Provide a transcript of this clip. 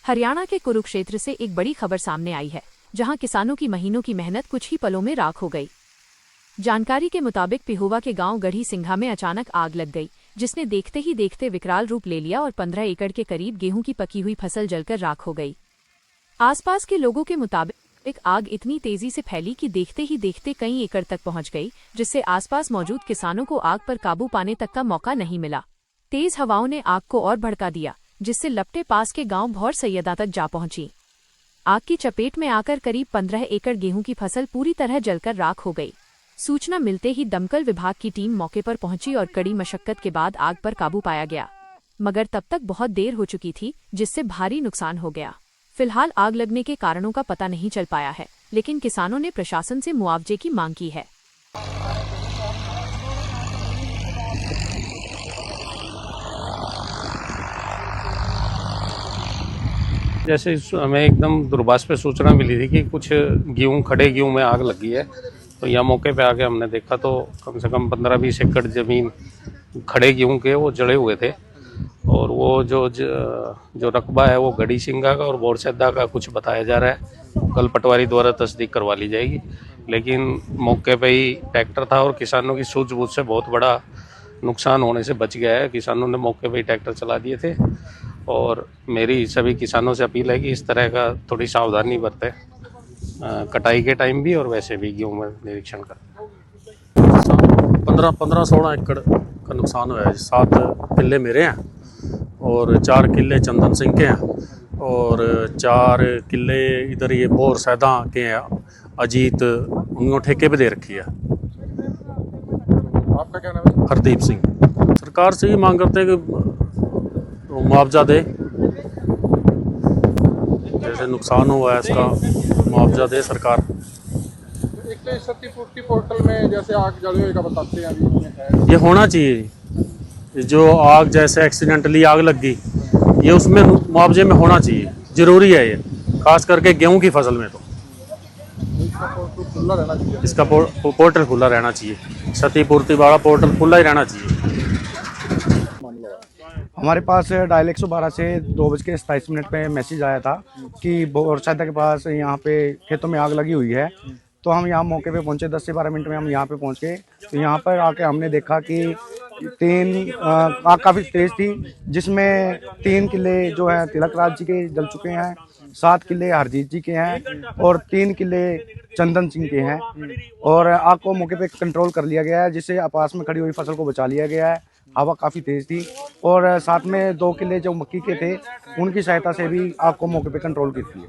हरियाणा के कुरुक्षेत्र से एक बड़ी खबर सामने आई है, जहां किसानों की महीनों की मेहनत कुछ ही पलों में राख हो गई। जानकारी के मुताबिक पिहोवा के गांव गढ़ी सिंघा में अचानक आग लग गई, जिसने देखते ही देखते विकराल रूप ले लिया और 15 एकड़ के करीब गेहूं की पकी हुई फसल जलकर राख हो गई। आसपास के लोगों के मुताबिक आग इतनी तेजी से फैली कि देखते ही देखते कई एकड़ तक पहुंच गई, जिससे आसपास मौजूद किसानों को आग पर काबू पाने तक का मौका नहीं मिला। तेज हवाओं ने आग को और भड़का दिया, जिससे लपटे पास के गांव भौर सैयदा तक जा पहुंची। आग की चपेट में आकर करीब 15 एकड़ गेहूं की फसल पूरी तरह जलकर राख हो गई। सूचना मिलते ही दमकल विभाग की टीम मौके पर पहुंची और कड़ी मशक्कत के बाद आग पर काबू पाया गया, मगर तब तक बहुत देर हो चुकी थी, जिससे भारी नुकसान हो गया। फिलहाल आग लगने के कारणों का पता नहीं चल पाया है, लेकिन किसानों ने प्रशासन से मुआवजे की मांग की है। जैसे हमें एकदम दूरभाष पे सूचना मिली थी कि कुछ खड़े गेहूं में आग लगी है, तो यहाँ मौके पे आके हमने देखा तो कम से कम 15-20 एकड़ ज़मीन खड़े गेहूं के वो जड़े हुए थे। और वो जो रकबा है वो गढ़ी सिंघा का और बोरसैदा का कुछ बताया जा रहा है। कल पटवारी द्वारा तस्दीक करवा ली जाएगी, लेकिन मौके पे ही ट्रैक्टर था और किसानों की सूझबूझ से बहुत बड़ा नुकसान होने से बच गया है। किसानों ने मौके पे ही ट्रैक्टर चला दिए थे और मेरी सभी किसानों से अपील है कि इस तरह का थोड़ी सावधानी बरतें, कटाई के टाइम भी और वैसे भी गेहूं में निरीक्षण करें। 15-16 एकड़ का नुकसान हुआ है। 7 किले मेरे हैं और 4 किले चंदन सिंह के हैं और 4 किले इधर ये बोर सैदा के हैं। अजीत उनको ठेके पे दे रखी है। आपका क्या नाम है? हरदीप सिंह। सरकार से ये मांग करते हैं कि मुआवजा दे, जैसे नुकसान हुआ है इसका मुआवजा दे सरकार। एक तो क्षतिपूर्ति पोर्टल में जैसे आग जले का बताते हैं अभी इसमें है। ये होना चाहिए, जो आग जैसे एक्सीडेंटली आग लग गई ये उसमें मुआवजे में होना चाहिए, ज़रूरी है ये, खास करके गेहूं की फसल में। तो इसका पोर्टल खुला रहना चाहिए। इसका पोर्टल खुला रहना चाहिए, क्षतिपूर्ति वाला पोर्टल खुला ही रहना चाहिए। हमारे पास डायल 112 से 2:27 पे मैसेज आया था कि बोरसैदा के पास यहाँ पे खेतों में आग लगी हुई है। तो हम यहाँ मौके पे पहुँचे, 10 से 12 मिनट में हम यहाँ पे पहुँच गए। तो यहाँ पर आके हमने देखा कि आग काफ़ी तेज़ थी, जिसमें 3 किले जो है तिलक राज जी के जल चुके हैं, 7 किले हरजीत जी के हैं और 3 किले चंदन सिंह के हैं। और आग को मौके पे कंट्रोल कर लिया गया है, जिससे पास में खड़ी हुई फसल को बचा लिया गया है। हवा काफ़ी तेज़ थी और साथ में 2 किले जो मक्की के थे उनकी सहायता से भी आग को मौके पे कंट्रोल की थी।